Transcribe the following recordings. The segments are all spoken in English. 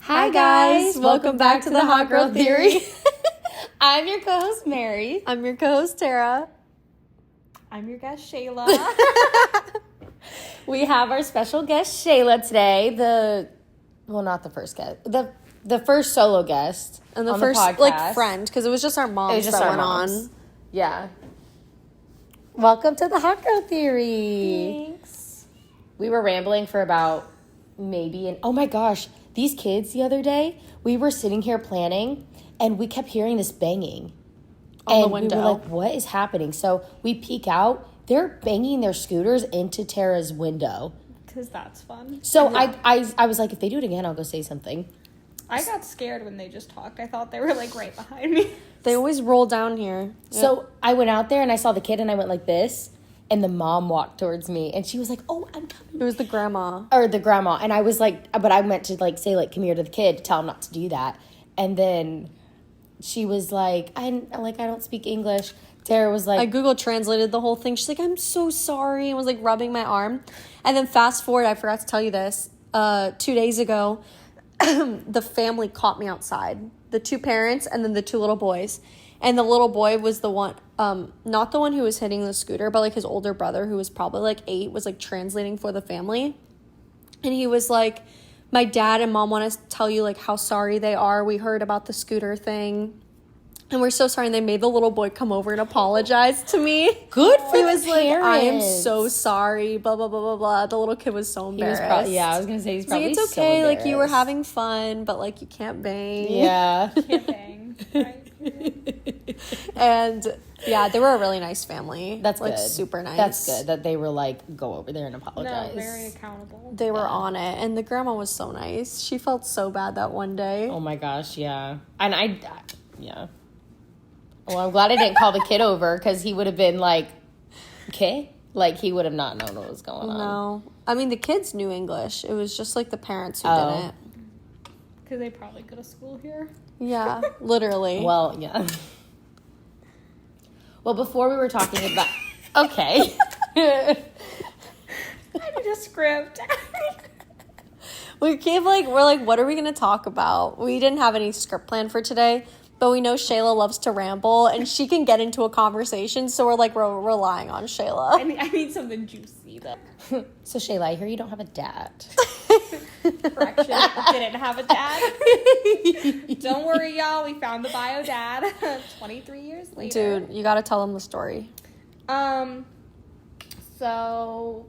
Hi guys, welcome back to the Hot Girl Theory. I'm your co-host Mary. I'm your co-host Tara. I'm your guest Shayla. We have our special guest Shayla today. Not the first guest, the first solo guest And the on first the podcast. friend, because it was just our moms Went on. Yeah. Welcome to the Hot Girl Theory. Thanks. We were rambling for about oh my gosh, these kids the other day, we were sitting here planning and we kept hearing this banging. On the window. We were like, what is happening? So we peek out, they're banging their scooters into Tara's window. Because that's fun. So I was like, if they do it again, I'll go say something. I got scared when they just talked. I thought they were like right behind me. They always roll down here. So I went out there and I saw the kid and I went like this. And the mom walked towards me and she was like, oh, I'm coming. It was the grandma. Or the grandma. And I was like, but I meant to like say like, come here to the kid, tell him not to do that. And then she was like, I don't speak English. Tara was like, I Google translated the whole thing. She's like, I'm so sorry. And was like rubbing my arm. And then fast forward, I forgot to tell you this. 2 days ago, the family caught me outside. The two parents and then the two little boys. And the little boy was the one, not the one who was hitting the scooter, but like his older brother who was probably like 8 was like translating for the family. And he was like, my dad and mom want to tell you like how sorry they are. We heard about the scooter thing. And we're so sorry. And they made the little boy come over and apologize to me. good for He the was like, I am parents. so sorry, blah, blah, blah, blah, blah. The little kid was so He was embarrassed. I was going to say he's He's like, probably it's so okay. Like, you were embarrassed. having fun, but like, you can't bang. Yeah. Can't bang. Right? And yeah, they were a really nice family. That's like good. Super nice. That's good that they were like, go over there and No, apologize. very accountable. They were on it, and the grandma was so nice. She felt so bad that one day. Oh my gosh, yeah. And yeah. Well, I'm glad I didn't call the kid over because he would have been like, okay? Like, he would have not known what was going on. No, I mean the kids knew English. It was just like the parents who Oh. didn't. Because they probably go to school here. Yeah, literally. Well, yeah. Well, before we were talking about... Okay. I need a script. we're like, what are we gonna talk about? We didn't have any script plan for today, but we know Shayla loves to ramble and she can get into a conversation, so we're relying on Shayla. I need something juicy though. So, Shayla, I hear you don't have a dad. Correction. Didn't have a dad. Don't worry, y'all. We found the bio dad 23 years later. Dude, you gotta tell them the story. So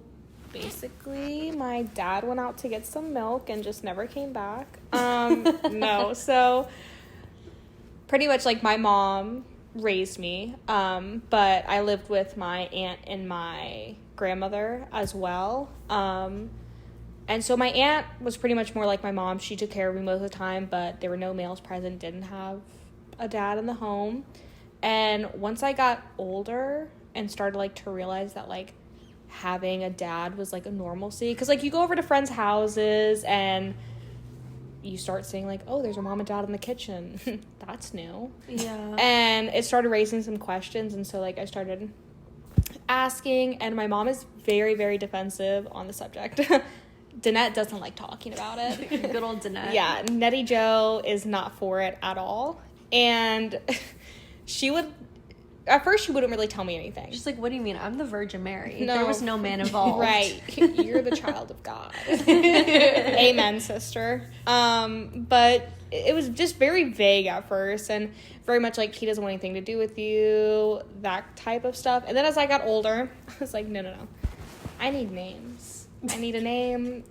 basically my dad went out to get some milk and just never came back. No, so pretty much like my mom raised me, but I lived with my aunt and my grandmother as well. And so my aunt was pretty much more like my mom. She took care of me most of the time, but there were no males present, didn't have a dad in the home. And once I got older and started like to realize that like having a dad was like a normalcy, because like you go over to friends' houses and you start saying like, oh, there's a mom and dad in the kitchen. That's new. Yeah. And it started raising some questions, and so like I started asking, and my mom is very, very defensive on the subject. Danette doesn't like talking about it. Good old Danette. Yeah, Nettie Joe is not for it at all. And at first she wouldn't really tell me anything. She's like, what do you mean? I'm the Virgin Mary. No. There was no man involved. Right. You're the child of God. Amen, sister. But it was just very vague at first and very much like he doesn't want anything to do with you, that type of stuff. And then as I got older, I was like, no. I need names. I need a name.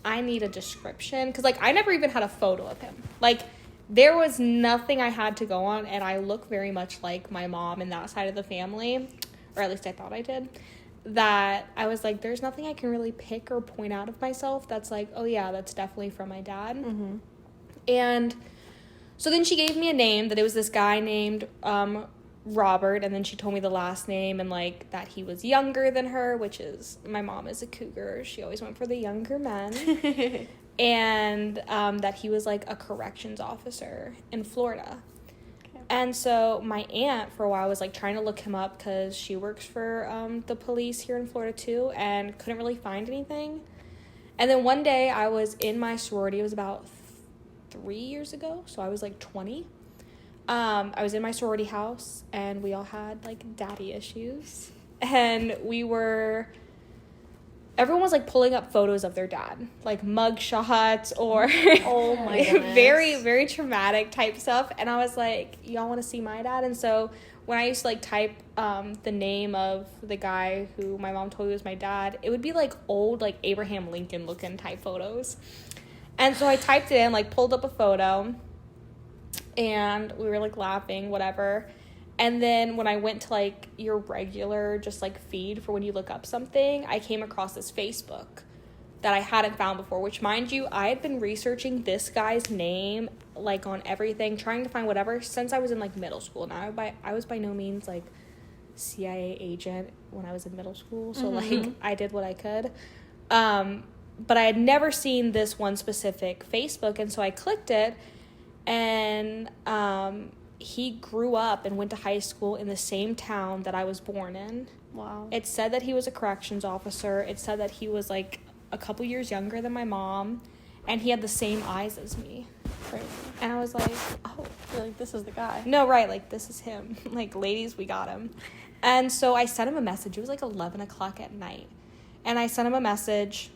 I need a description. Because, like, I never even had a photo of him. Like, there was nothing I had to go on, and I look very much like my mom in that side of the family, or at least I thought I did, that I was like, there's nothing I can really pick or point out of myself that's like, oh, yeah, that's definitely from my dad. Mm-hmm. And so then she gave me a name, that it was this guy named Robert, and then she told me the last name and like that he was younger than her, which is, my mom is a cougar, she always went for the younger men. And that he was like a corrections officer in Florida. Okay. And so my aunt for a while was like trying to look him up because she works for the police here in Florida too, and couldn't really find anything. And then one day I was in my sorority, it was about 3 years ago, so I was like 20. I was in my sorority house, and we all had like daddy issues, and everyone was like pulling up photos of their dad, like mug shots or Oh my goodness. very, very traumatic type stuff. And I was like, y'all want to see my dad? And so when I used to like type the name of the guy who my mom told me was my dad, it would be like old, like Abraham Lincoln looking type photos. And so I typed it in, like pulled up a photo, and we were like laughing, whatever. And then when I went to like your regular just like feed for when you look up something, I came across this Facebook that I hadn't found before, which, mind you, I had been researching this guy's name like on everything, trying to find whatever since I was in like middle school. Now I was by no means like CIA agent when I was in middle school, so like I did what I could. But I had never seen this one specific Facebook, and so I clicked it, and he grew up and went to high school in the same town that I was born in. Wow. It said that he was a corrections officer. It said that he was like a couple years younger than my mom, and he had the same eyes as me. Crazy. And I was like, oh. You're like, this is the guy. No, right, like, this is him. Like, ladies, we got him. And so I sent him a message. It was like 11 o'clock at night. And I sent him a message,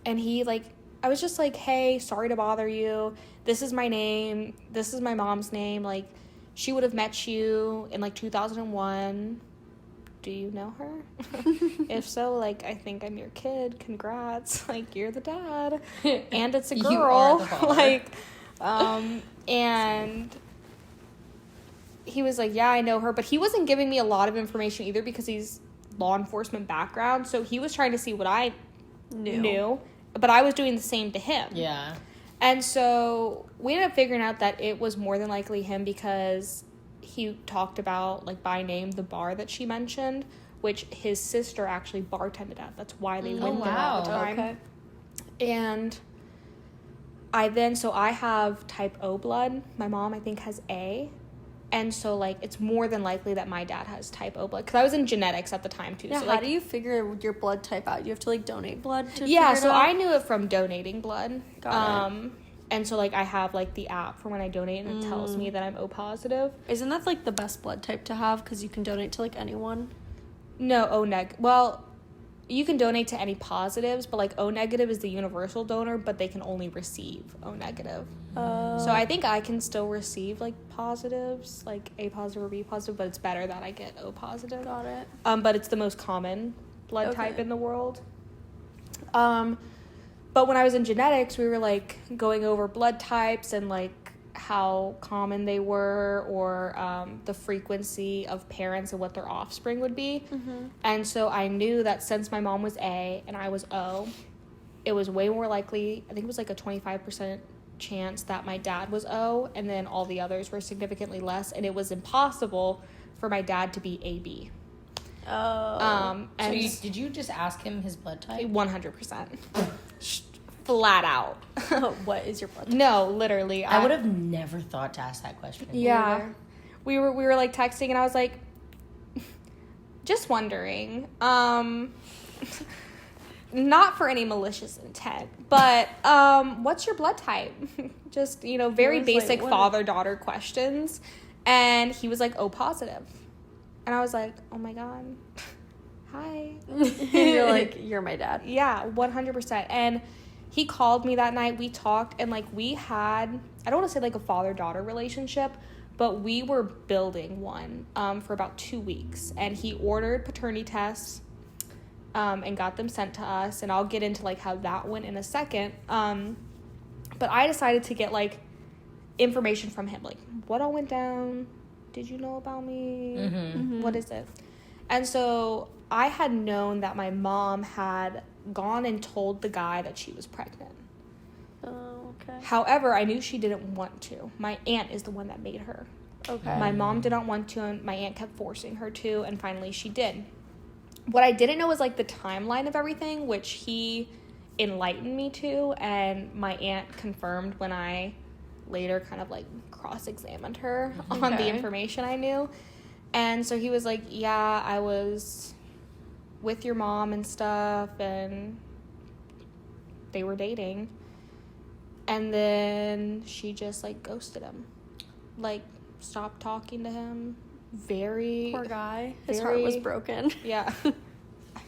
and he, like, I was just like, hey, sorry to bother you. This is my name. This is my mom's name. Like, she would have met you in, like, 2001. Do you know her? If so, like, I think I'm your kid. Congrats. Like, you're the dad. And it's a girl. You are the father. Like, and he was like, yeah, I know her. But he wasn't giving me a lot of information either because he's law enforcement background. So he was trying to see what I knew. But I was doing the same to him. Yeah. And so we ended up figuring out that it was more than likely him because he talked about, like, by name, the bar that she mentioned, which his sister actually bartended at. That's why they went there all the time. Okay. And I have type O blood. My mom, I think, has A. And so, like, it's more than likely that my dad has type O blood. Because I was in genetics at the time, too. Yeah, so, how like, do you figure your blood type out? You have to, like, donate blood to yeah, figure it so out? I knew it from donating blood. Got it. And so, like, I have, like, the app for when I donate, and it tells me that I'm O positive. Isn't that, like, the best blood type to have? Because you can donate to, like, anyone. No, O neg. Well, you can donate to any positives, but, like, O negative is the universal donor, but they can only receive O negative. So I think I can still receive, like, positives, like A positive or B positive, but it's better that I get O positive. Got it. But it's the most common blood Okay. type in the world. But when I was in genetics, we were, like, going over blood types and, like, how common they were, or the frequency of parents and what their offspring would be. And so I knew that since my mom was A and I was O, it was way more likely, I think it was like a 25% chance that my dad was O, and then all the others were significantly less, and it was impossible for my dad to be AB. Oh. And Did you just ask him his blood type? 100%. Flat out. What is your blood type? No, literally. I would have never thought to ask that question. Yeah. Neither. We were like texting, and I was like, just wondering. Not for any malicious intent, but what's your blood type? Just, you know, very was like, basic what? father-daughter questions. And he was like, O positive. And I was like, oh my God. Hi. You're like, you're my dad. Yeah, 100%. And he called me that night. We talked, and, like, we had, I don't want to say, like, a father-daughter relationship, but we were building one for about 2 weeks. And he ordered paternity tests and got them sent to us. And I'll get into, like, how that went in a second. But I decided to get, like, information from him. Like, what all went down? Did you know about me? What is it? And so I had known that my mom had gone and told the guy that she was pregnant. Oh, okay. However, I knew she didn't want to. My aunt is the one that made her. Okay. My mom did not want to, and my aunt kept forcing her to, and finally she did. What I didn't know was, like, the timeline of everything, which he enlightened me to, and my aunt confirmed when I later kind of, like, cross-examined her on the Okay. information I knew. And so he was like, yeah, I was with your mom and stuff, and they were dating. And then she just, like, ghosted him. Like, stopped talking to him. Very... Poor guy. His heart was broken. Yeah.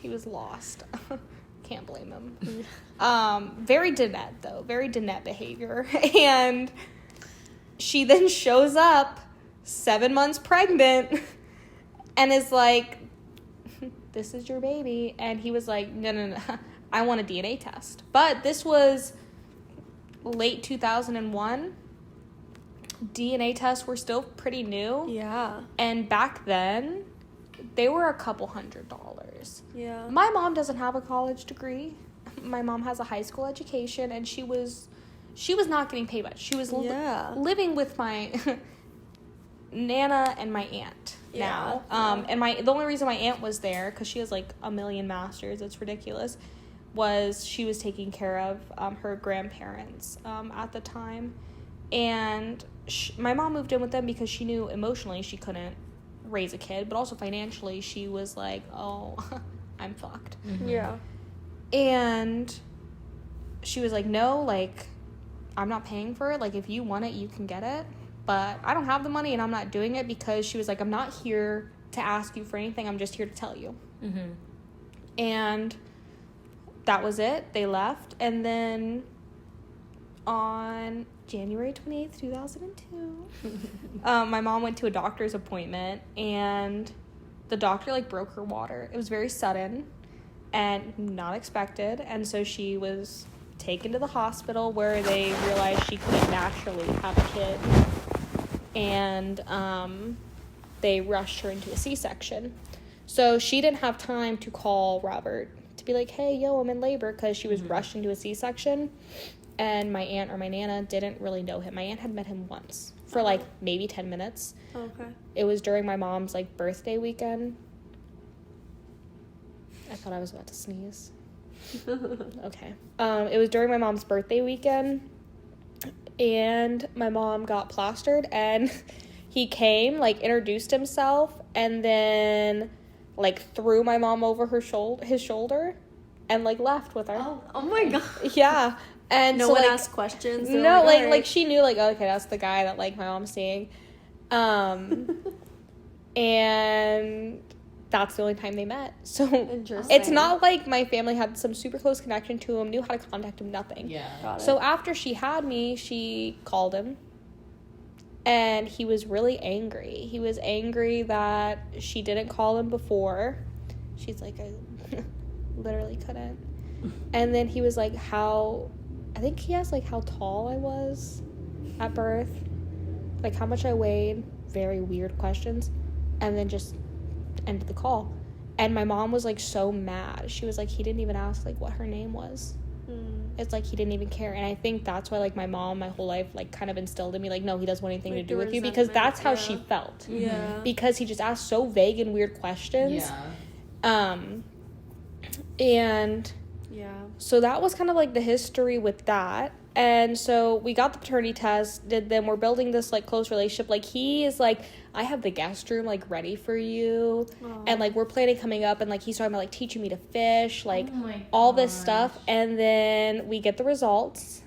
He was lost. Can't blame him. Very Danette, though. Very Danette behavior. And she then shows up 7 months pregnant and is like, this is your baby. And he was like, no. I want a DNA test. But this was late 2001. DNA tests were still pretty new. Yeah. And back then, they were a couple $100s. Yeah. My mom doesn't have a college degree. My mom has a high school education, and she was not getting paid much. She was living with my Nana and my aunt now. And the only reason my aunt was there, because she has like a million masters, it's ridiculous, was she was taking care of her grandparents at the time. And my mom moved in with them because she knew emotionally she couldn't raise a kid, but also financially she was like, oh, I'm fucked. Mm-hmm. Yeah. And she was like, no, like, I'm not paying for it. Like, if you want it, you can get it. But I don't have the money and I'm not doing it, because she was like, I'm not here to ask you for anything. I'm just here to tell you. Mm-hmm. And that was it. They left. And then on January 28th, 2002, my mom went to a doctor's appointment, and the doctor, like, broke her water. It was very sudden and not expected. And so she was taken to the hospital, where they realized she couldn't naturally have a kid. And they rushed her into a C-section. So she didn't have time to call Robert to be like, hey, yo, I'm in labor, because she was rushed into a C-section. And my aunt or my Nana didn't really know him. My aunt had met him once for, like, maybe 10 minutes. Okay. It was during my mom's, like, birthday weekend. I thought I was about to sneeze. Okay. It was during my mom's birthday weekend, and my mom got plastered, and he came, like, introduced himself, and then, like, threw my mom over his shoulder and, like, left with her. Oh my God. Yeah. And no so, one like, asked questions. No, like, all like, she knew, like, oh, okay, that's the guy that, like, my mom's seeing. And that's the only time they met. So it's not like my family had some super close connection to him, knew how to contact him, nothing. Yeah. Got it. So after she had me, she called him, and he was really angry. He was angry that she didn't call him before. She's like, I literally couldn't. And then he was like, I think he asked, like, how tall I was at birth, like, how much I weighed, very weird questions, and then just ended the call. And my mom was, like, so mad. She was like, he didn't even ask, like, what her name was. It's like he didn't even care. And I think that's why, like, my mom my whole life, like, kind of instilled in me, like, no, he doesn't want anything like to do with you, because that's how she felt. Yeah. Because he just asked so vague and weird questions. Yeah. And Yeah. so that was kind of, like, the history with that. And so we got the paternity test, did them. We're building this, like, close relationship. Like, he is like, I have the guest room, like, ready for you. Aww. And, like, we're planning coming up, and, like, he's talking about, like, teaching me to fish, like, all this stuff. And then we get the results,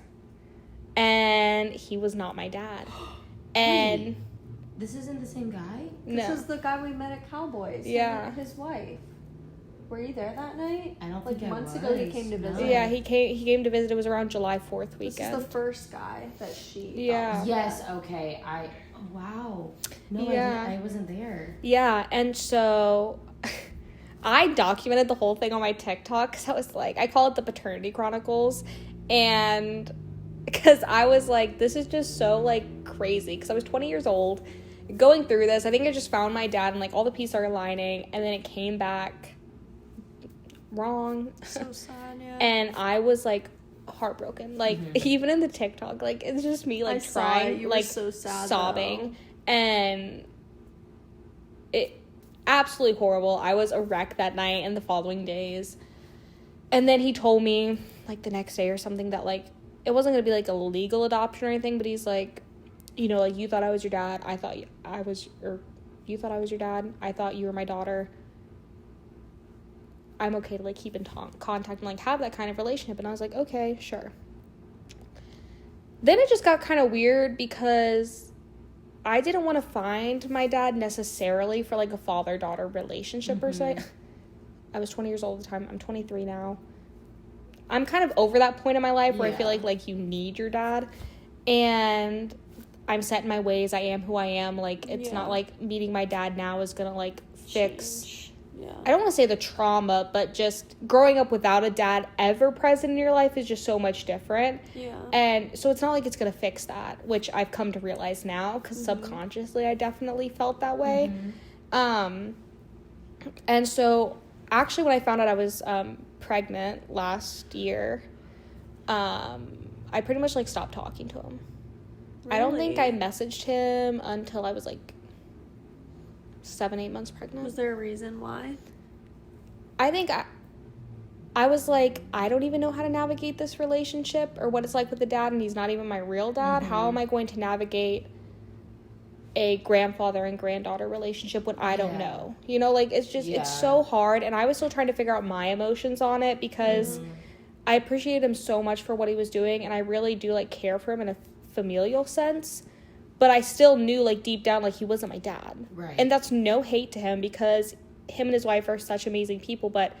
and he was not my dad. And Wait, this isn't the same guy? no. This is the guy we met at Cowboys. Yeah. And his wife. Were you there that night? I don't like think months I ago he was. came to No. visit. Yeah, he came to visit. It was around July 4th weekend. This is the first guy that she. Yeah. Yes, okay. Wow. No, Yeah. I wasn't there. Yeah, and so I documented the whole thing on my TikTok, because I was like, I call it the Paternity Chronicles, and because I was like, this is just so, like, crazy, because I was 20 years old, going through this. I think I just found my dad, and, like, all the pieces are aligning, and then it came back wrong. So sad, yeah. And I was, like, heartbroken. Like, even in the TikTok, like, it's just me, like, crying, you like, were so sad, sobbing. And it absolutely horrible. I was a wreck that night and the following days. And then he told me, like, the next day or something that, like, it wasn't going to be, like, a legal adoption or anything, but he's like, you know, like, you thought I was your dad. I thought I was, or you thought I was your dad. I thought you were my daughter. I'm okay to, like, keep in contact and, like, have that kind of relationship. And I was like, okay, sure. then it just got kind of weird because I didn't want to find my dad necessarily for, like, a father-daughter relationship per se. I was 20 years old at the time. I'm 23 now. I'm kind of over that point in my life where I feel like you need your dad. And I'm set in my ways. I am who I am. Like, it's not like meeting my dad now is going to, like, fix... Change. Yeah. I don't want to say the trauma, but just growing up without a dad ever present in your life is just so much different. Yeah. And so it's not like it's going to fix that, which I've come to realize now because subconsciously I definitely felt that way. And so actually when I found out I was pregnant last year, I pretty much, like, stopped talking to him. Really? I don't think I messaged him until I was, like, 7-8 months pregnant. Was there a reason why? I think I was like, I don't even know how to navigate this relationship or what it's like with the dad, and he's not even my real dad. How am I going to navigate a grandfather and granddaughter relationship when I don't know? You know, like, it's just, it's so hard, and I was still trying to figure out my emotions on it because I appreciated him so much for what he was doing, and I really do, like, care for him in a familial sense. But I still knew, like, deep down, like, he wasn't my dad. Right. And that's no hate to him because him and his wife are such amazing people. But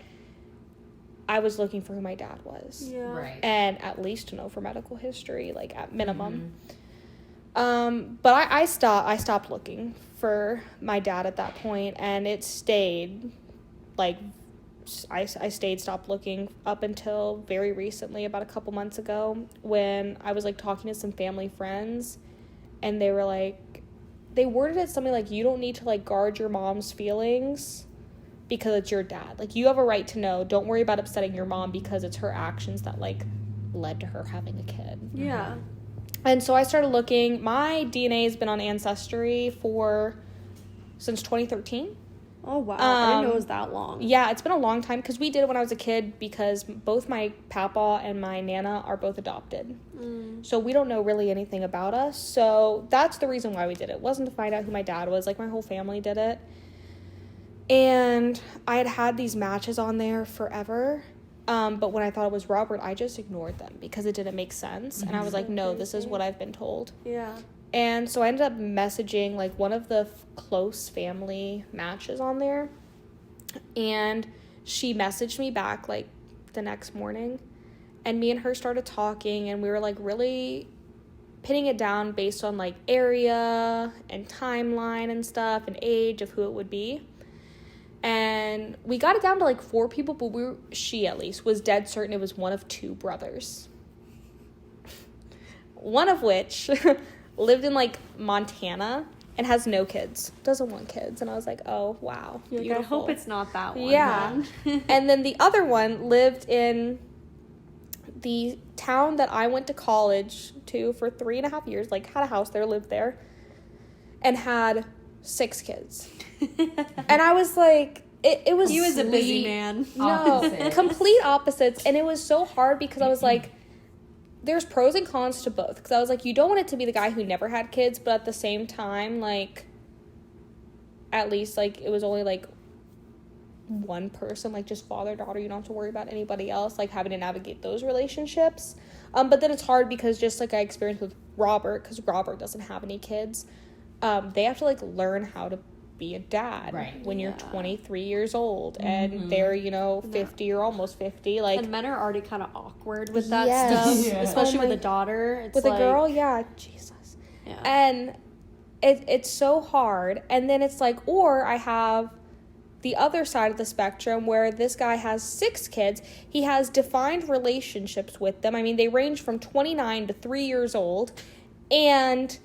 I was looking for who my dad was. Yeah. Right. And at least to know for medical history, like, at minimum. But I stopped looking for my dad at that point. And it stayed, like, I stopped looking up until very recently, about a couple months ago, when I was, like, talking to some family friends. And they were like, they worded it something like, you don't need to, like, guard your mom's feelings because it's your dad. Like, you have a right to know. Don't worry about upsetting your mom because it's her actions that, like, led to her having a kid. Yeah. And so I started looking. My DNA has been on Ancestry since 2013. Oh, wow. I didn't know it was that long. Yeah, it's been a long time because we did it when I was a kid because both my papa and my nana are both adopted. So we don't know really anything about us. So that's the reason why we did it. It wasn't to find out who my dad was. Like, my whole family did it. And I had these matches on there forever. But when I thought it was Robert, I just ignored them because it didn't make sense. And I was like, no, this is what I've been told. Yeah. And so I ended up messaging, like, one of the close family matches on there. And she messaged me back, like, the next morning. And me and her started talking, and we were, like, really pinning it down based on, like, area and timeline and stuff and age of who it would be. And we got it down to, like, 4 people, but she, at least, was dead certain it was one of 2 brothers. One of which... lived in, like, Montana and has no kids. Doesn't want kids. And I was like, oh, wow. You're like, I hope it's not that one. Yeah. And then the other one lived in the town that I went to college to for 3.5 years. Like, had a house there, lived there. And had 6 kids. And I was like, it was... He was a busy man. No, complete opposites. And it was so hard because I was like... There's pros and cons to both. Because I was like, you don't want it to be the guy who never had kids, but at the same time, like, at least, like, it was only, like, one person, like, just father-daughter. You don't have to worry about anybody else, like, having to navigate those relationships. But then it's hard because just like I experienced with Robert, because Robert doesn't have any kids, they have to, like, learn how to be a dad when you're 23 years old and they're, 50 or almost 50. Like, and men are already kind of awkward with that stuff, especially with a daughter. It's with like, a girl, Jesus. Yeah. And it's so hard. And then it's like, or I have the other side of the spectrum where this guy has 6 kids. He has defined relationships with them. I mean, they range from 29 to 3 years old. And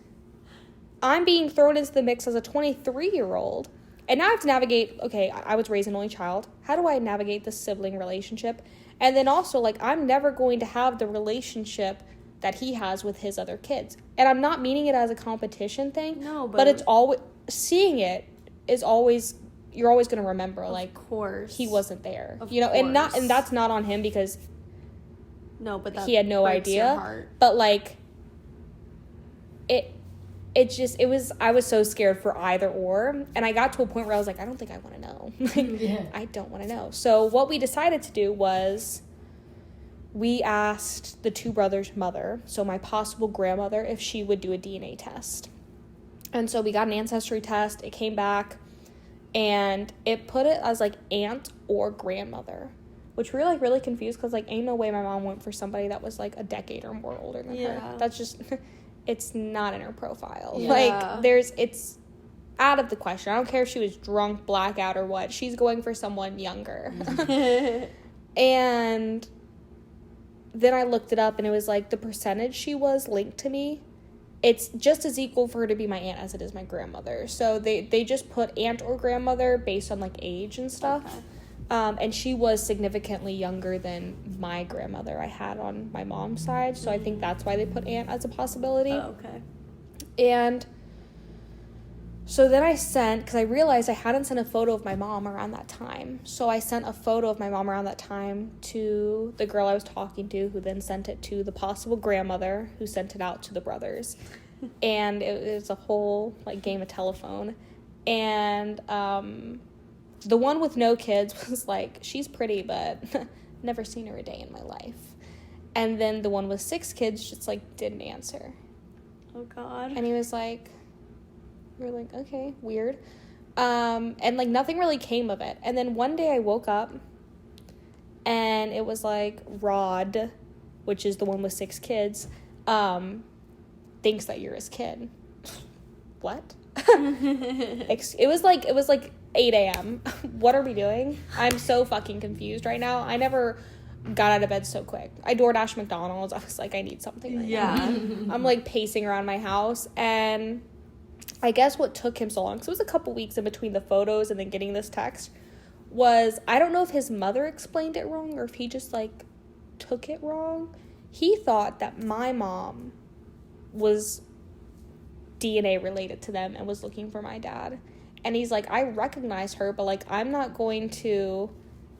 I'm being thrown into the mix as a 23-year-old. And now I have to navigate, okay, I was raised an only child. How do I navigate the sibling relationship? And then also, like, I'm never going to have the relationship that he has with his other kids. And I'm not meaning it as a competition thing. No, but it's always, seeing it is always, you're always going to remember, like, of course, he wasn't there. Of And course. and that's not on him because but that he had no breaks your idea. heart. But, like, I was so scared for either or. And I got to a point where I was like, I don't think I want to know. I don't want to know. So what we decided to do was we asked the two brothers' mother, so my possible grandmother, if she would do a DNA test. And so we got an ancestry test. It came back, and it put it as, like, aunt or grandmother, which we were, like, really confused because, like, ain't no way my mom went for somebody that was, like, a decade or more older than her. That's just, it's not in her profile. Yeah. Like, it's out of the question. I don't care if she was drunk, blackout, or what. She's going for someone younger. And then I looked it up, and it was, like, the percentage she was linked to me, it's just as equal for her to be my aunt as it is my grandmother. So they just put aunt or grandmother based on, like, age and stuff. Okay. And she was significantly younger than my grandmother I had on my mom's side. So I think that's why they put aunt as a possibility. Oh, okay. And so then I sent, because I realized I hadn't sent a photo of my mom around that time. So I sent a photo of my mom around that time to the girl I was talking to, who then sent it to the possible grandmother, who sent it out to the brothers. And it was a whole, like, game of telephone. And the one with no kids was like, she's pretty, but never seen her a day in my life. And then the one with 6 kids just, like, didn't answer. Oh, God. And he was like... We were like, okay, weird. And, like, nothing really came of it. And then one day I woke up, and it was, like, Rod, which is the one with 6 kids, thinks that you're his kid. What? It was like 8 a.m. What are we doing? I'm so fucking confused right now. I never got out of bed so quick. I DoorDashed McDonald's. I was like, I need something right now. I'm, like, pacing around my house, and... I guess what took him so long, because it was a couple weeks in between the photos and then getting this text, was I don't know if his mother explained it wrong or if he just, like, took it wrong. He thought that my mom was DNA related to them and was looking for my dad. And he's like, I recognize her, but, like, I'm not going to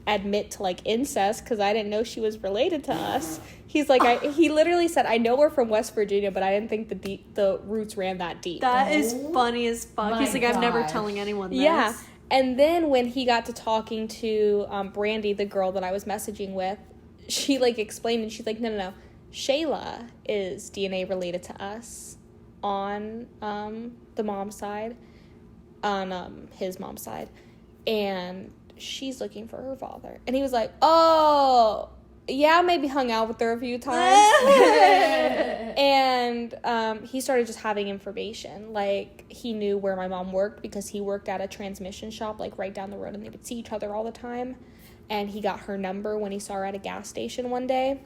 admit to, like, incest because I didn't know she was related to us. He's like, he literally said, I know we're from West Virginia, but I didn't think the roots ran that deep. That is funny as fuck. He's like, I'm never telling anyone this. Yeah. And then when he got to talking to Brandy, the girl that I was messaging with, she, like, explained, and she's like, no. Shayla is DNA related to us on the mom's side, on his mom's side. And she's looking for her father. And he was like, oh, yeah, maybe hung out with her a few times. And he started just having information. Like, he knew where my mom worked because he worked at a transmission shop, like, right down the road, and they would see each other all the time. And he got her number when he saw her at a gas station one day.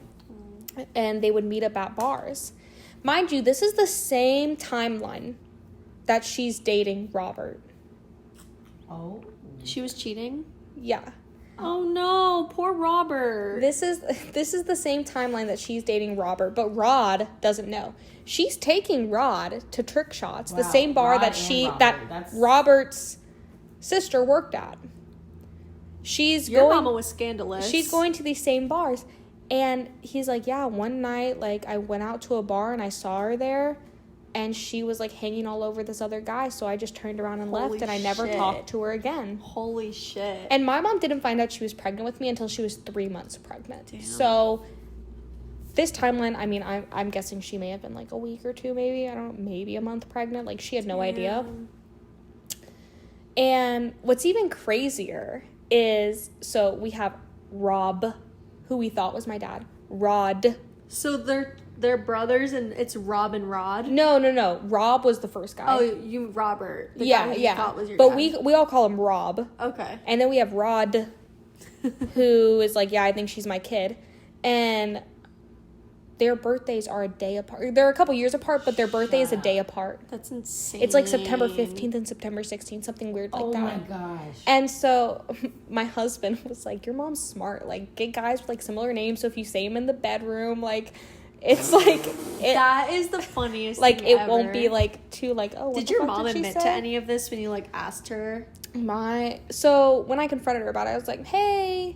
And they would meet up at bars. Mind you, this is the same timeline that she's dating Robert. Oh. She was cheating? Yeah. Oh no, poor Robert. This is the same timeline that she's dating Robert, but Rod doesn't know. She's taking Rod to Trick Shots, the same bar Rod that Robert's sister worked at. Your mama was scandalous. She's going to these same bars. And he's like, yeah, one night, like, I went out to a bar and I saw her there. And she was, like, hanging all over this other guy. So I just turned around and left. And I never talked to her again. Holy shit. And my mom didn't find out she was pregnant with me until she was 3 months pregnant. Damn. So this timeline, I mean, I'm guessing she may have been, like, a week or two, maybe. I don't know, maybe a month pregnant. Like, she had no idea. And what's even crazier is, so we have Rob, who we thought was my dad. Rod. So they're brothers, and it's Rob and Rod? No. Rob was the first guy. Oh, you Robert. The yeah, guy who yeah. thought was your but dad. we all call him Rob. Okay. And then we have Rod, who is like, yeah, I think she's my kid. And their birthdays are a day apart. They're a couple years apart, but their birthday is a day apart. That's insane. It's like September 15th and September 16th, something weird like that. Oh my gosh. And so my husband was like, your mom's smart. Like, get guys with, like, similar names. So if you say them in the bedroom, like, it's like... that is the funniest like, thing it ever. won't be, like, too, like, oh, what Did the your fuck mom did she admit say? to any of this when you, like, asked her? So when I confronted her about it, I was like, hey...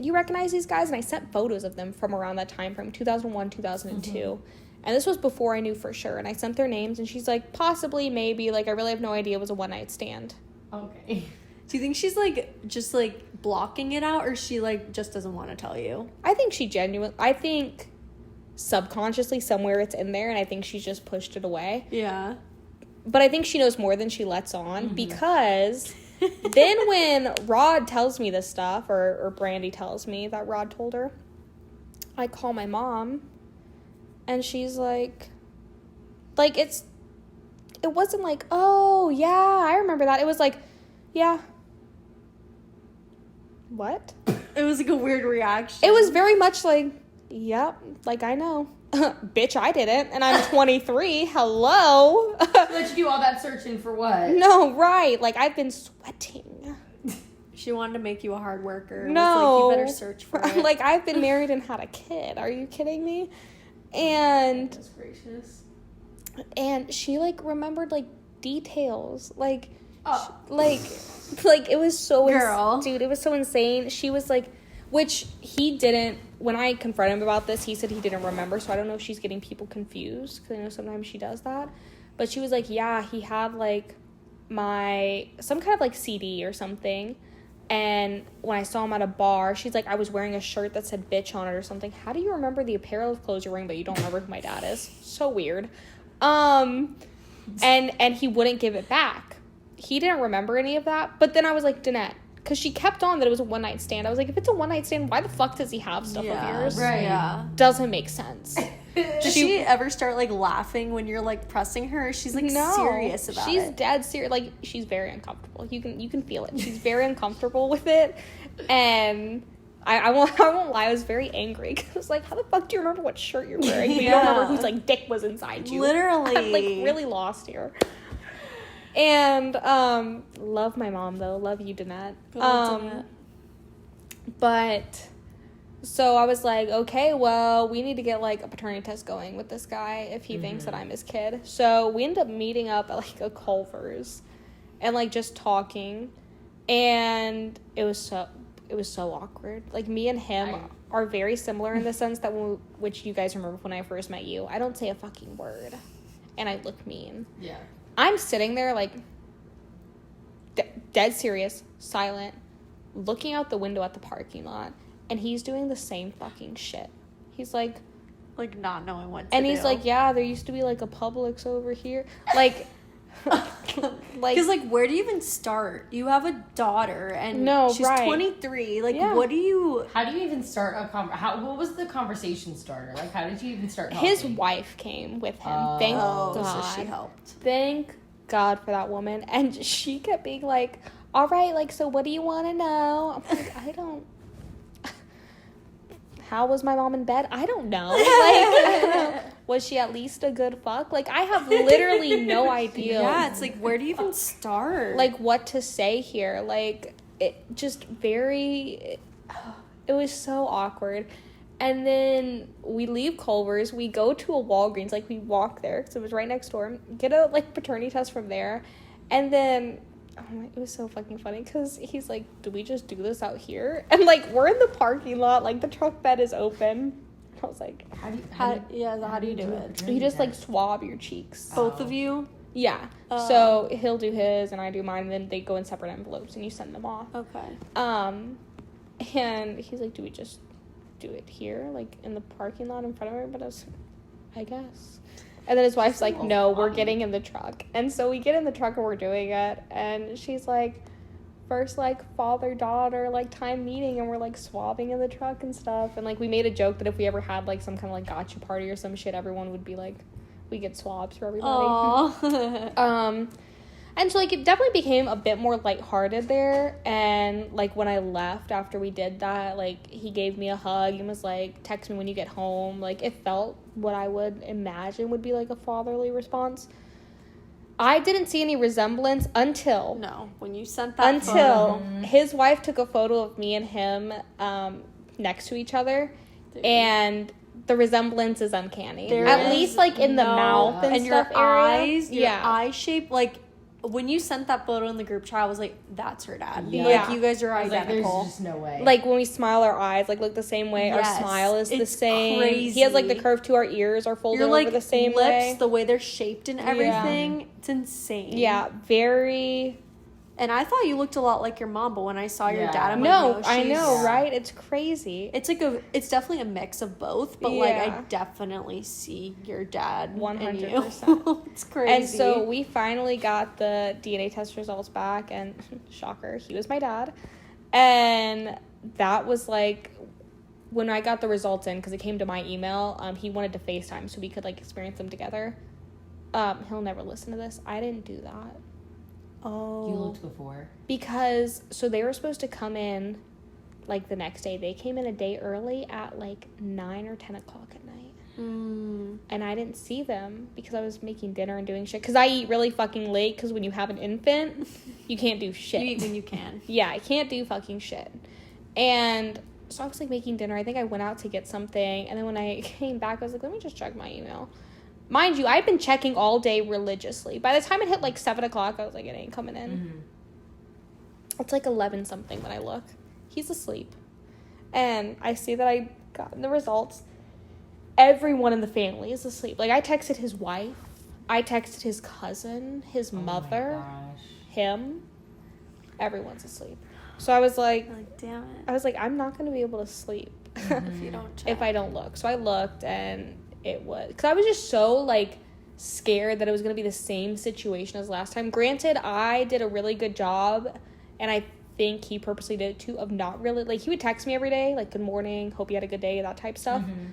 you recognize these guys? And I sent photos of them from around that time frame, 2001, 2002. And this was before I knew for sure. And I sent their names, and she's like, possibly, maybe. Like, I really have no idea. It was a one-night stand. Okay. Do you think she's like just like blocking it out, or she like just doesn't want to tell you? I think I think subconsciously somewhere it's in there, and I think she's just pushed it away. Yeah. But I think she knows more than she lets on, because then when Rod tells me this stuff, or Brandy tells me that Rod told her, I call my mom, and she's like it wasn't like, oh yeah, I remember that. It was like, yeah. What? It was like a weird reaction. It was very much like, yep, like I know. Bitch, I didn't, and I'm 23. Hello. Let you do all that searching for what? No, right. Like, I've been sweating. She wanted to make you a hard worker. No. It was like, you better search for it. Like, I've been married and had a kid. Are you kidding me? And That's gracious. And she, like, remembered, like, details. Like, Oh. like it was so... Girl. Dude, it was so insane. She was, like... Which he didn't... When I confronted him about this, he said he didn't remember, so I don't know if she's getting people confused, because I know sometimes she does that. But she was like, yeah, he had, like, some kind of, like, CD or something, and when I saw him at a bar, she's like, I was wearing a shirt that said bitch on it or something. How do you remember the apparel of clothes you're wearing, but you don't remember who my dad is? So weird. And he wouldn't give it back. He didn't remember any of that, but then I was like, Danette, because she kept on that it was a one-night stand. I was like, if it's a one-night stand, why the fuck does he have stuff of yours? Right. Yeah. Doesn't make sense. Does she ever start, like, laughing when you're, like, pressing her? She's, like, serious about it. She's dead serious. Like, she's very uncomfortable. You can feel it. She's very uncomfortable with it. And I won't lie, I was very angry. Because I was like, how the fuck do you remember what shirt you're wearing? But you don't remember whose, like, dick was inside you. Literally. I'm, like, really lost here. And, love my mom, though. Love you, Danette. But, so I was like, okay, well, we need to get, like, a paternity test going with this guy if he thinks that I'm his kid. So we ended up meeting up at, like, a Culver's and, like, just talking. And it was so awkward. Like, me and him are very similar in the sense that, which you guys remember when I first met you, I don't say a fucking word. And I look mean. Yeah. I'm sitting there, like, dead serious, silent, looking out the window at the parking lot, and he's doing the same fucking shit. He's like not knowing what to and do. he's like, yeah, there used to be, like, a Publix over here. Like, because, like, where do you even start? You have a daughter, and she's 23. Like, what do you... How do you even start a what was the conversation starter? Like, how did you even start talking? His wife came with him. Thank God. So she helped. Thank God for that woman. And she kept being like, all right, like, so what do you want to know? I'm like, I don't... How was my mom in bed? I don't know. Like, was she at least a good fuck? Like, I have literally no idea. Yeah, it's like, where do you even start? Like, what to say here. Like, it just it was so awkward. And then we leave Culver's. We go to a Walgreens. Like, we walk there because it was right next door. Get a, like, paternity test from there. And then... it was so fucking funny because he's like, do we just do this out here? And, like, we're in the parking lot, like, the truck bed is open. I was like, how do you do it? You just, like, swab your cheeks. Both of you? Yeah. So he'll do his and I do mine, and then they go in separate envelopes and you send them off. Okay. And he's like, do we just do it here, like, in the parking lot in front of everybody? I guess. And then his wife's like, no, we're getting in the truck. And so we get in the truck and we're doing it. And she's like, first, like, father-daughter, like, time meeting. And we're, like, swabbing in the truck and stuff. And, like, we made a joke that if we ever had, like, some kind of, like, gotcha party or some shit, everyone would be, like, we get swabs for everybody. And so, like, it definitely became a bit more lighthearted there. And, like, when I left after we did that, like, he gave me a hug and was like, text me when you get home. Like, it felt what I would imagine would be, like, a fatherly response. I didn't see any resemblance until... No, when you sent that photo. His wife took a photo of me and him next to each other. Dude. And the resemblance is uncanny. At least, like, in the mouth and stuff your area. Eyes, your eye shape, like... When you sent that photo in the group chat, I was like, that's her dad. Yeah. Like, you guys are identical. Like, there's just no way. Like, when we smile, our eyes, like, look the same way. Yes. Our smile is the same. Crazy. He has, like, the curve to our ears are folded over the same lips, way. The way they're shaped and everything. Yeah. It's insane. Yeah, very And I thought you looked a lot like your mom, but when I saw your dad, I'm no, like, I know, she's... right? It's crazy. It's like it's definitely a mix of both, but like I definitely see your dad 100%. It's crazy. And so we finally got the DNA test results back, and shocker, he was my dad. And that was like when I got the results in, because it came to my email. He wanted to FaceTime so we could like experience them together. He'll never listen to this. I didn't do that. Oh. You looked before? Because, so they were supposed to come in, like, the next day. They came in a day early at, like, 9 or 10 o'clock at night. Mm. And I didn't see them because I was making dinner and doing shit. Because I eat really fucking late, because when you have an infant, you can't do shit. You eat when you can. Yeah, I can't do fucking shit. And so I was, like, making dinner. I think I went out to get something. And then when I came back, I was like, let me just check my email. Mind you, I've been checking all day religiously. By the time it hit, like, 7 o'clock, I was like, it ain't coming in. Mm-hmm. It's, like, 11-something when I look. He's asleep. And I see that I got the results. Everyone in the family is asleep. Like, I texted his wife. I texted his cousin, his mother, him. Everyone's asleep. So I was like, damn it. I was like, I'm not going to be able to sleep If you don't check. if I don't look. So I looked, and it was, because I was just so like scared that it was going to be the same situation as last time. Granted, I did a really good job, and I think he purposely did it too, of not really, like, he would text me every day, like, good morning, hope you had a good day, that type stuff. Mm-hmm.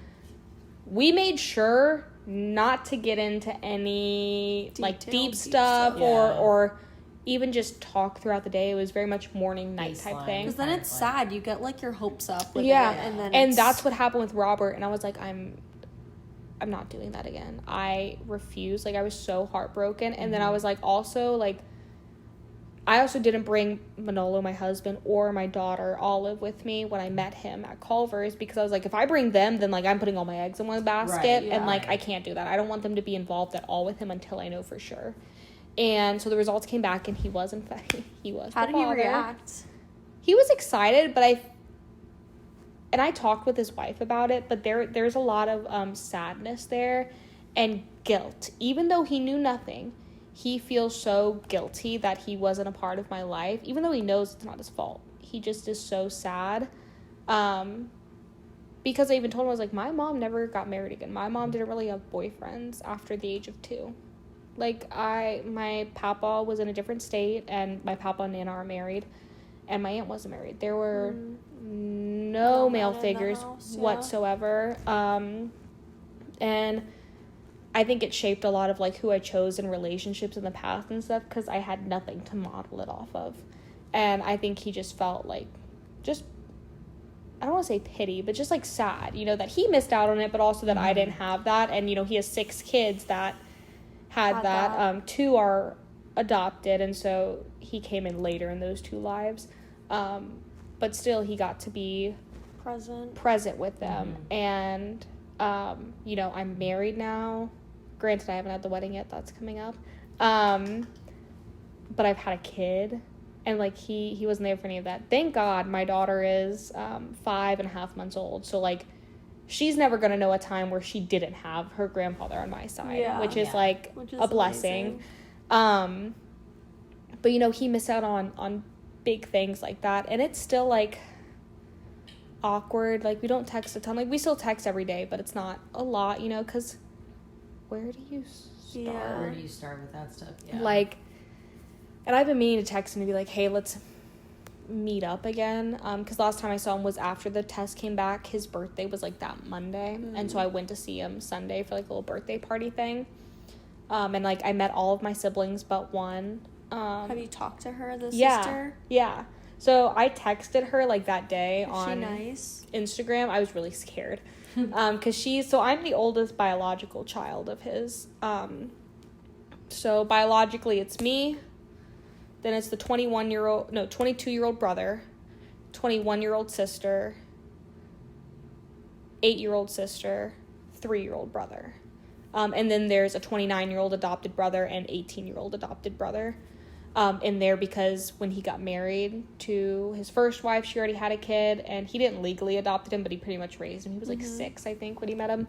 We made sure not to get into any deep stuff. Or even just talk throughout the day. It was very much morning, night type thing. Because then it's sad. You get like your hopes up with it, and then that's what happened with Robert. And I was like, I'm not doing that again. I refuse. Like, I was so heartbroken. And then I was like, also, like, I also didn't bring Manolo, my husband, or my daughter, Olive, with me when I met him at Culver's, because I was like, if I bring them, then, like, I'm putting all my eggs in one basket, and, like, I can't do that. I don't want them to be involved at all with him until I know for sure. And so the results came back, and he was, in fact, he was How the did he father. react? He was excited, but I talked with his wife about it, but there's a lot of sadness there and guilt. Even though he knew nothing, he feels so guilty that he wasn't a part of my life, even though he knows it's not his fault. He just is so sad. Because I even told him, I was like, my mom never got married again. My mom didn't really have boyfriends after the age of 2. Like, my papa was in a different state, and my papa and Nana are married, and my aunt wasn't married. There were no male figures whatsoever. And I think it shaped a lot of, like, who I chose in relationships in the past and stuff, because I had nothing to model it off of. And I think he just felt, like, just, I don't want to say pity, but just, like, sad, you know, that he missed out on it, but also that I didn't have that. And, you know, he has 6 kids that had that. 2 are adopted, and so he came in later in those 2 lives. But still, he got to be present with them. And, you know, I'm married now. Granted, I haven't had the wedding yet. That's coming up. But I've had a kid. And, like, he wasn't there for any of that. Thank God my daughter is 5.5 months old. So, like, she's never going to know a time where she didn't have her grandfather on my side. Which is a blessing. But, you know, he missed out on big things like that. And it's still, like, awkward. Like, we don't text a ton. Like, we still text every day, but it's not a lot, you know, because where do you start? Where do you start with that stuff? Yeah. Like, and I've been meaning to text him to be like, hey, let's meet up again. Because last time I saw him was after the test came back. His birthday was, like, that Monday. And so I went to see him Sunday for, like, a little birthday party thing. And, like, I met all of my siblings but one. Have you talked to her, the sister? Yeah. So I texted her, like, that day on Instagram. I was really scared. Because I'm the oldest biological child of his. So biologically it's me. Then it's the 22-year-old brother, 21-year-old sister, 8-year-old sister, 3-year-old brother. And then there's a 29-year-old adopted brother and 18-year-old adopted brother. In there because when he got married to his first wife, she already had a kid, and he didn't legally adopt him, but he pretty much raised him. He was like 6, I think, when he met him.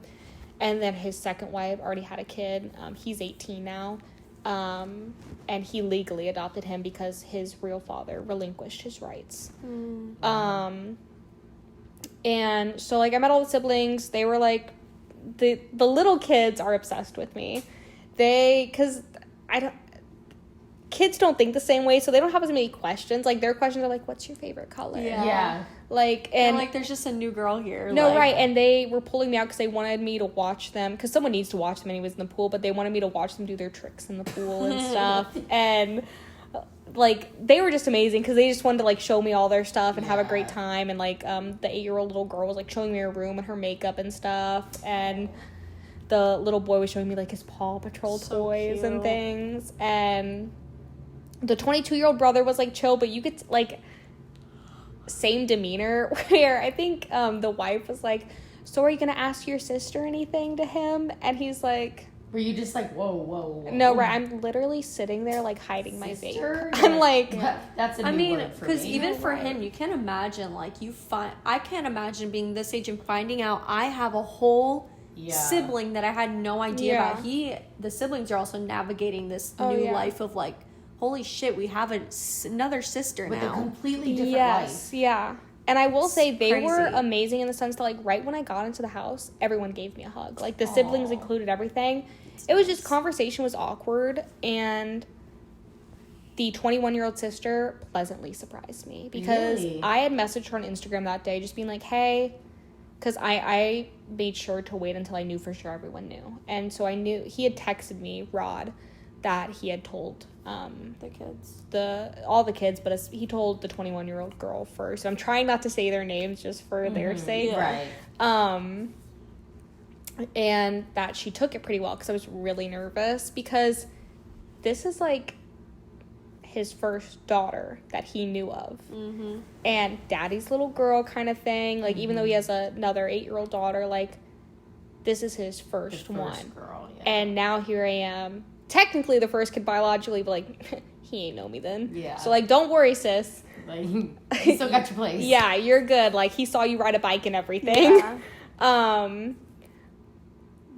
And then his second wife already had a kid. He's 18 now. And he legally adopted him because his real father relinquished his rights. And so, like, I met all the siblings. They were, like, the little kids are obsessed with me. Because kids don't think the same way, so they don't have as many questions. Like, their questions are like, what's your favorite color? Yeah. Like, and like, there's just a new girl here. No, like, right. And they were pulling me out because they wanted me to watch them, because someone needs to watch them anyways in the pool, but they wanted me to watch them do their tricks in the pool and stuff. And like, they were just amazing because they just wanted to, like, show me all their stuff and have a great time. And, like, the 8-year-old little girl was, like, showing me her room and her makeup and stuff. And the little boy was showing me, like, his Paw Patrol toys and things. And the 22-year-old brother was, like, chill, but you could, like, same demeanor, where I think the wife was like, so are you going to ask your sister anything to him? And he's like... Were you just like, whoa? No, right. I'm literally sitting there, like, hiding my vape. I'm like... That's a new word for me. because even for him, you can't imagine, like, I can't imagine being this age and finding out I have a whole sibling that I had no idea about. The siblings are also navigating this new life of, like, holy shit, we have another sister with now. a completely different life. Yeah. And I will say they crazy. were amazing in the sense that, like, right when I got into the house, everyone gave me a hug. Like, the siblings included everything. It was just, conversation was awkward, and the 21-year-old sister pleasantly surprised me because I had messaged her on Instagram that day just being like, hey, because I made sure to wait until I knew for sure everyone knew. And so I knew, he had texted me, Rod, that he had told all the kids, but he told the 21-year-old girl first. I'm trying not to say their names just for their sake. Right. And that she took it pretty well because I was really nervous because this is, like, his first daughter that he knew of. And daddy's little girl kind of thing. Like, even though he has another 8-year-old daughter, like, this is his first one. Girl, And now here I am. Technically the first kid biologically, but, like, he ain't know me then. Yeah. So, like, don't worry, sis. Like, you still got your place. Yeah, you're good. Like, he saw you ride a bike and everything. Yeah.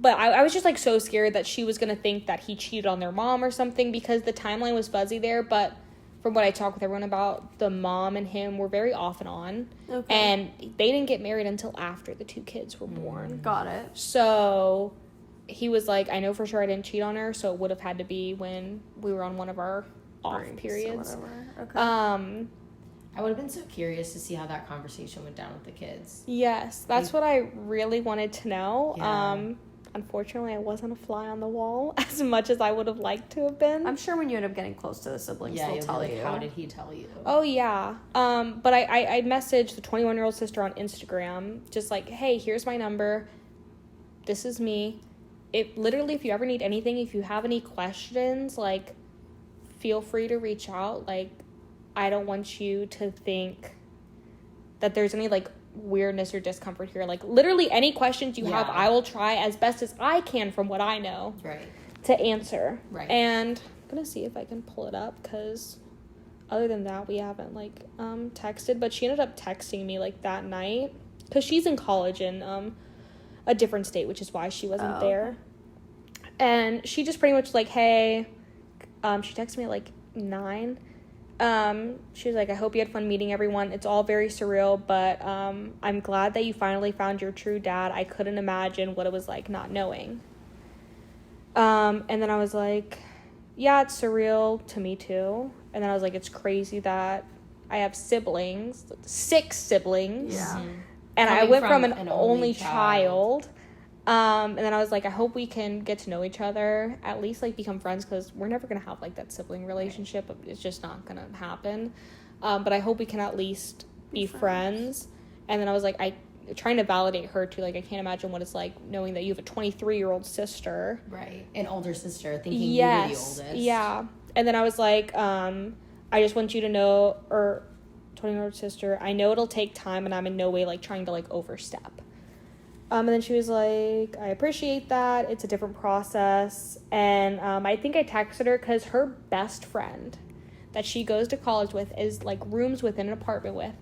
But I was just, like, so scared that she was going to think that he cheated on their mom or something because the timeline was fuzzy there. But from what I talked with everyone about, the mom and him were very off and on. Okay. And they didn't get married until after the 2 kids were born. Got it. So he was like, I know for sure I didn't cheat on her, so it would have had to be when we were on one of our off periods. Okay. I would have been so curious to see how that conversation went down with the kids. Yes, that's what I really wanted to know. Yeah. Unfortunately, I wasn't a fly on the wall as much as I would have liked to have been. I'm sure when you end up getting close to the siblings, they'll tell you. How did he tell you? Oh, yeah. But I messaged the 21-year-old sister on Instagram, just like, hey, here's my number. This is me. Literally, if you ever need anything, if you have any questions, like, feel free to reach out. Like, I don't want you to think that there's any, like, weirdness or discomfort here. Like, literally any questions you have, I will try as best as I can from what I know to answer. Right. And I'm gonna see if I can pull it up because other than that we haven't, like, texted, but she ended up texting me, like, that night because she's in college in a different state, which is why she wasn't there. And she just pretty much, like, hey, she texted me at, like, 9. She was like, I hope you had fun meeting everyone. It's all very surreal, but I'm glad that you finally found your true dad. I couldn't imagine what it was like not knowing. And then I was like, yeah, it's surreal to me too. And then I was like, it's crazy that I have siblings, 6 siblings. Yeah. And I went from an only child. And then I was like, I hope we can get to know each other, at least, like, become friends, because we're never going to have, like, that sibling relationship. It's just not going to happen. But I hope we can at least be friends. And then I was like, trying to validate her, too. Like, I can't imagine what it's like knowing that you have a 23-year-old sister. Right. An older sister, thinking you were the oldest. Yeah. And then I was like, I just want you to know, or 20-year-old sister, I know it'll take time, and I'm in no way, like, trying to, like, overstep. And then she was like, I appreciate that. It's a different process. And I think I texted her because her best friend that she goes to college with is, like, rooms within an apartment with,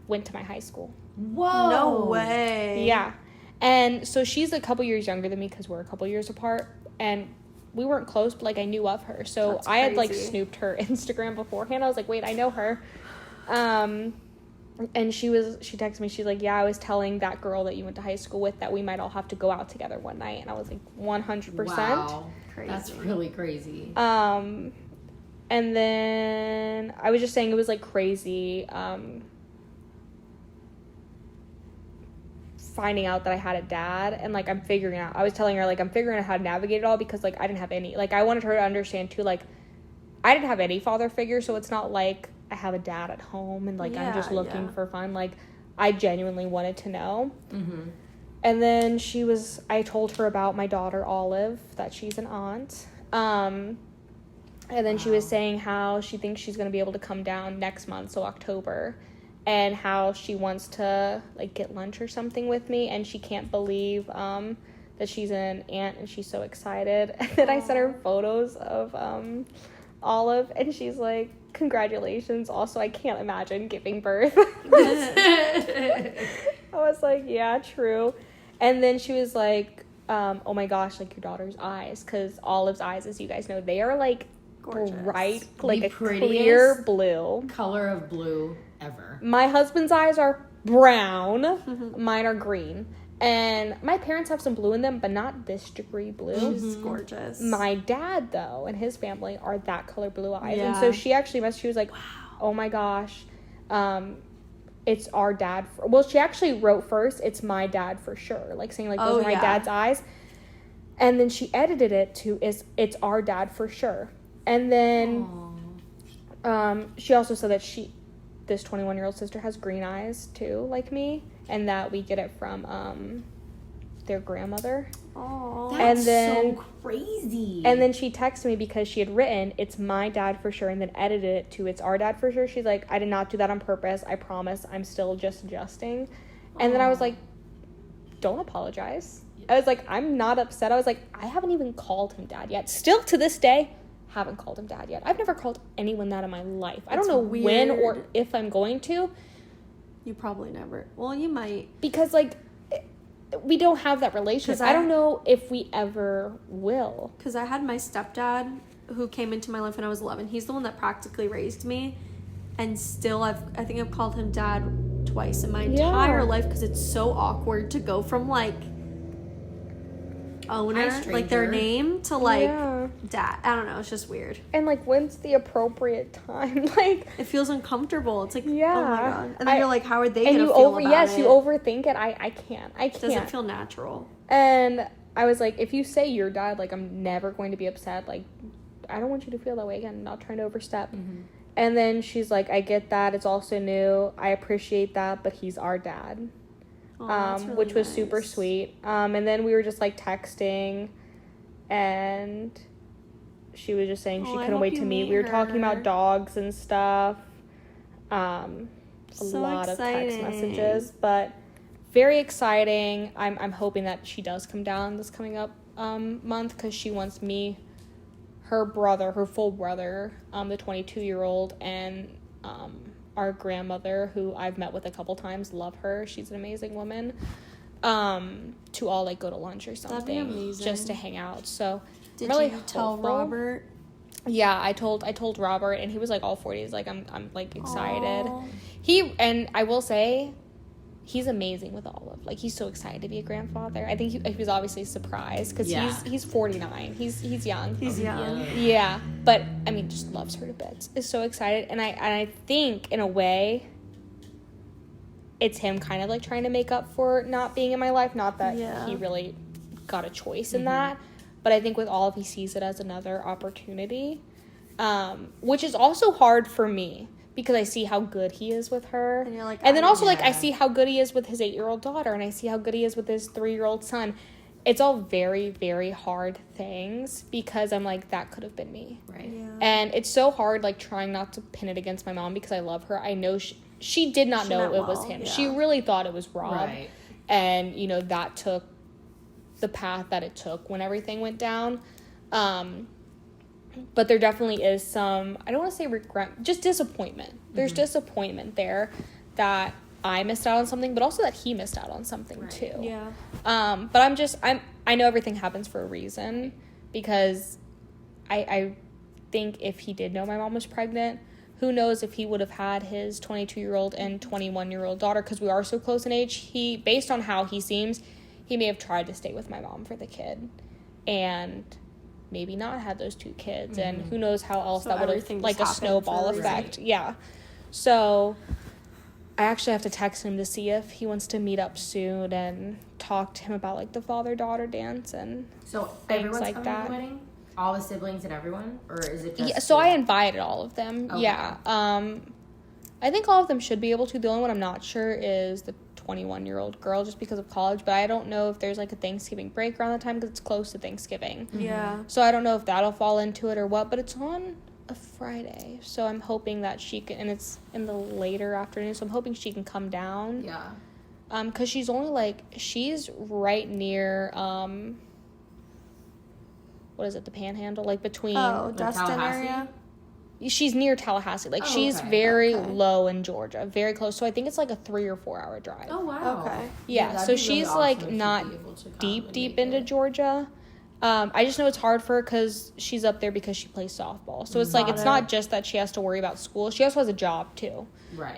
went to my high school. Whoa. No way. Yeah. And so she's a couple years younger than me because we're a couple years apart. And we weren't close, but like I knew of her. So That's I had like crazy. snooped her Instagram beforehand. I was like, wait, I know her. And she texted me, she's like, yeah, I was telling that girl that you went to high school with that we might all have to go out together one night. And I was like, 100%. Wow. Crazy. That's really crazy. And then I was just saying it was like crazy finding out that I had a dad, and like I was telling her like I'm figuring out how to navigate it all, because like I didn't have any, like I wanted her to understand too, like I didn't have any father figure, so it's not like I have a dad at home and like I'm just looking for fun. Like I genuinely wanted to know. Mm-hmm. And then I told her about my daughter Olive, that she's an aunt. And then she was saying how she thinks she's going to be able to come down next month, so October, and how she wants to like get lunch or something with me, and she can't believe that she's an aunt, and she's so excited. And then I sent her photos of Olive, and she's like, congratulations. Also, I can't imagine giving birth. I was like, yeah, true. And then she was like, oh my gosh, like your daughter's eyes, because Olive's eyes, as you guys know, they are like Gorgeous. bright, like The a clear blue. Color of blue ever. My husband's eyes are brown. Mine are green. And my parents have some blue in them, but not this degree blue. She's gorgeous. My dad, though, and his family are that color blue eyes. Yeah. And so she was like, wow. Oh my gosh, it's our dad. Well, she actually wrote first, it's my dad for sure. Like saying like, those are my dad's eyes. And then she edited it to, it's our dad for sure. And then she also said that this 21-year-old sister has green eyes too, like me. And that we get it from their grandmother. Oh, That's then, so crazy. And then she texted me because she had written, it's my dad for sure, and then edited it to, it's our dad for sure. She's like, I did not do that on purpose. I promise. I'm still just adjusting. And then I was like, don't apologize. I was like, I'm not upset. I was like, I haven't even called him dad yet. Still to this day, haven't called him dad yet. I've never called anyone that in my life. I don't know when or if I'm going to. You probably never. Well, you might. Because, like, we don't have that relationship. I don't know if we ever will. Because I had my stepdad who came into my life when I was 11. He's the one that practically raised me. And still, I think I've called him dad twice in my entire life, because it's so awkward to go from, like, owner, like their name, to, like, dad. I don't know. It's just weird. And, like, when's the appropriate time? Like, it feels uncomfortable. It's like, oh my Yeah. God. And then you're like, how are they and going to you feel about it? you overthink it. I can't. It doesn't feel natural. And I was like, if you say your dad, like, I'm never going to be upset. Like, I don't want you to feel that way again. I'm not trying to overstep. Mm-hmm. And then she's like, I get that. It's also new. I appreciate that, but he's our dad. Oh, that's really which was nice. super sweet. And then we were just, like, texting, and she was just saying she I couldn't hope wait you to meet. meet We were talking her. about dogs and stuff. A So lot of text exciting. messages, but very exciting. I'm hoping that she does come down this coming up month, because she wants me, her full brother, the 22-year-old, and our grandmother, who I've met with a couple times, love her. She's an amazing woman. To all, like, go to lunch or something. That'd be amazing. Just to hang out. So Did really you tell hopeful. Robert? Yeah, I told Robert, and he was like all 40. He's like, I'm like excited. Aww. And I will say, he's amazing with Olive. Like, he's so excited to be a grandfather. I think he was obviously surprised, because he's 49. He's young. He's young. Yeah, but I mean, just loves her to bits. Is so excited, and I think in a way, it's him kind of like trying to make up for not being in my life. Not that he really got a choice in that. But I think with Olive, he sees it as another opportunity, which is also hard for me, because I see how good he is with her. And you're like, and then also, like, I see how good he is with his 8-year-old daughter, and I see how good he is with his 3-year-old son. It's all very, very hard things, because I'm like, that could have been me. Right. Yeah. And it's so hard, like, trying not to pin it against my mom, because I love her. I know she did not know it was him. Yeah. She really thought it was Rob. Right. And, you know, that took the path that it took when everything went down. But there definitely is some, I don't want to say regret, just disappointment. There's disappointment there that I missed out on something, but also that he missed out on something too. Yeah. But I know everything happens for a reason, because I think if he did know my mom was pregnant, who knows if he would have had his 22-year-old and 21-year-old daughter, because we are so close in age. Based on how he seems, he may have tried to stay with my mom for the kid and maybe not had those 2 kids. And who knows how else that would have, like, a snowball effect. Yeah. So I actually have to text him to see if he wants to meet up soon and talk to him about, like, the father-daughter dance and things like that. To the wedding? All the siblings and everyone? Or is it just... Yeah, so I invited all of them. Okay. Yeah. I think all of them should be able to. The only one I'm not sure is the 21-year-old girl, just because of college. But I don't know if there's, like, a Thanksgiving break around the time, because it's close to Thanksgiving. Yeah. So I don't know if that'll fall into it or what, but it's on a Friday. So I'm hoping that she can... And it's in the later afternoon, so I'm hoping she can come down. Yeah. Because she's only, like... She's right near... what is it, the Panhandle, like between Destin area. She's near Tallahassee, like she's very low in Georgia, very close, so I think it's like a 3 or 4 hour drive. Oh wow. Okay. Yeah, so she's really like not deep into Georgia. I just know it's hard for her because she's up there because she plays softball, so it's like it's not just that she has to worry about school, she also has a job too,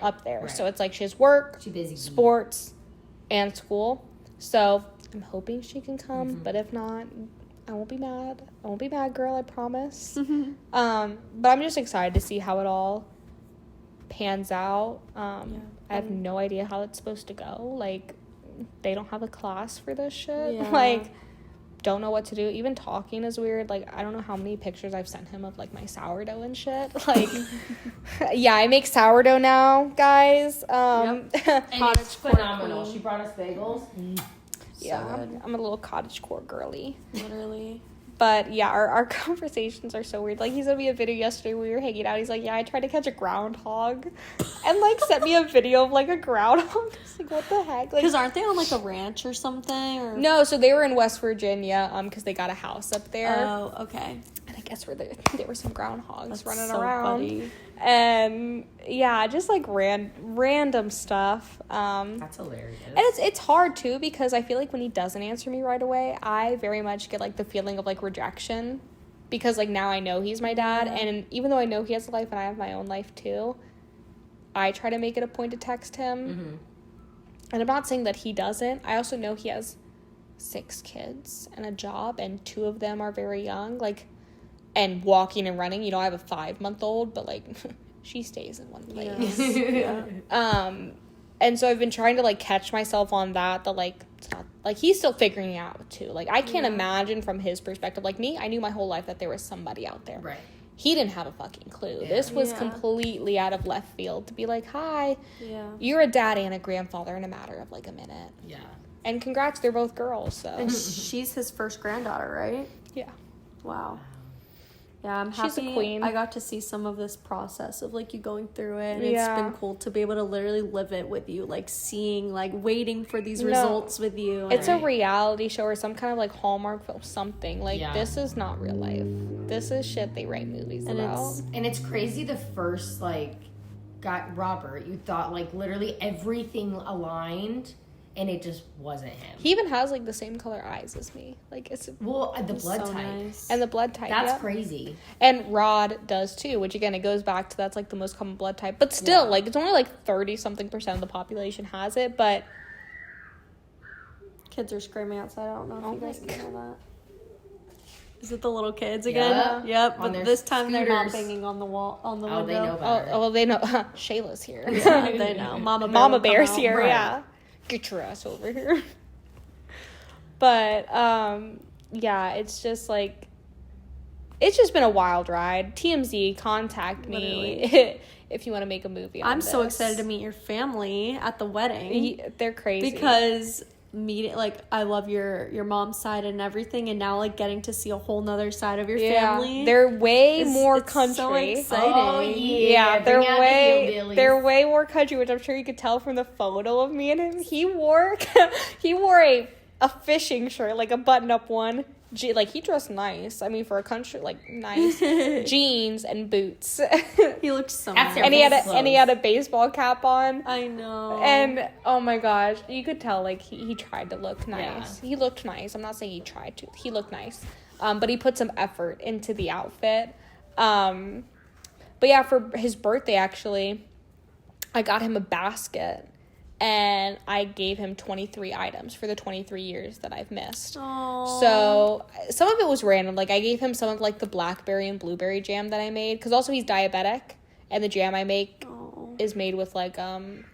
up there. So it's like she has work, she's busy, sports, and school. So I'm hoping she can come, but if not, I won't be mad. I won't be mad, girl, I promise. But I'm just excited to see how it all pans out. I have no idea how it's supposed to go. Like, they don't have a class for this shit. Yeah. Like, don't know what to do. Even talking is weird. Like, I don't know how many pictures I've sent him of, like, my sourdough and shit. Like, yeah, I make sourdough now, guys. And it's phenomenal. She brought us bagels. Yeah, I'm a little cottagecore girly. Literally. But yeah, our conversations are so weird. Like, he sent me a video yesterday when we were hanging out. He's like, yeah, I tried to catch a groundhog. And, like, sent me a video of, like, a groundhog. I was like, what the heck? Because aren't they on, like, a ranch or something? Or... No, so they were in West Virginia because they got a house up there. Oh, okay. And I guess there were some groundhogs That's running so around. Funny. And, yeah, just, like, random stuff. That's hilarious. And it's hard, too, because I feel like when he doesn't answer me right away, I very much get, like, the feeling of, like, rejection. Because, like, now I know he's my dad. And even though I know he has a life and I have my own life, too, I try to make it a point to text him. And I'm not saying that he doesn't. I also know he has 6 kids and a job, and 2 of them are very young. Like... And walking and running, you know, I have a 5-month-old, but, like, she stays in one place. Yeah. And so I've been trying to, like, catch myself on that, like, it's not, like, he's still figuring it out, too. Like, I can't imagine from his perspective. Like, me, I knew my whole life that there was somebody out there. Right. He didn't have a fucking clue. Yeah. This was completely out of left field to be like, hi, you're a dad and a grandfather in a matter of, like, a minute. Yeah. And congrats, they're both girls, so. And she's his first granddaughter, right? Yeah. Wow. Yeah, I'm happy. She's a queen. I got to see some of this process of, like, you going through it. And it's been cool to be able to literally live it with you. Like, seeing, like, waiting for these results with you. It's a reality show or some kind of, like, Hallmark film, something. Like, this is not real life. This is shit they write movies about. And it's crazy the first, like, got Robert. You thought, like, literally everything aligned. And it just wasn't him. He even has, like, the same color eyes as me. Like, it's... Well, the blood type. Nice. And the blood type, That's crazy. And Rod does, too. Which, again, it goes back to that's, like, the most common blood type. But still, like, it's only, like, 30-something% of the population has it. But... Kids are screaming outside. I don't know if you guys can hear that. Is it the little kids again? Yep. But this time they're not banging on the wall, on the window. They know about it. Oh, well, they know. Shayla's here. Yeah, they know. Mama Bear's here, yeah. Get your ass over here. But, yeah, it's just, like, it's just been a wild ride. TMZ, contact me if you want to make a movie on I'm this. so excited to meet your family at the wedding. They're crazy. Because... I love your mom's side and everything, and now, like, getting to see a whole nother side of your family. They're way more country. So exciting. Oh, yeah. They're way more country, which I'm sure you could tell from the photo of me and him. He wore a fishing shirt, like a button-up one. Like, he dressed nice. I mean, for a country, like, nice. Jeans and boots. He looked so nice. And he had a baseball cap on. I know. And, oh my gosh, you could tell, like, he tried to look nice. Yeah. He looked nice. I'm not saying he tried to. He looked nice. But he put some effort into the outfit. But yeah, for his birthday, actually, I got him a basket, and I gave him 23 items for the 23 years that I've missed. Aww. So some of it was random. Like, I gave him some of, like, the blackberry and blueberry jam that I made, because also he's diabetic, and the jam I make is made with, like,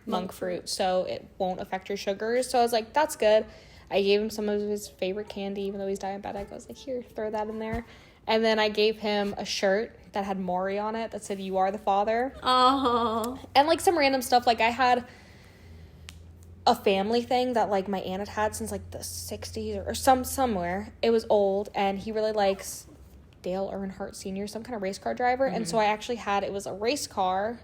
monk fruit, so it won't affect your sugars. So I was like, that's good. I gave him some of his favorite candy, even though he's diabetic. I was like, here, throw that in there. And then I gave him a shirt that had Maury on it that said, "You are the father." Oh. And, like, some random stuff. Like, I had a family thing that, like, my aunt had since, like, the 60s or somewhere. It was old, and he really likes Dale Earnhardt Sr., some kind of race car driver. And so I actually had, it was a race car,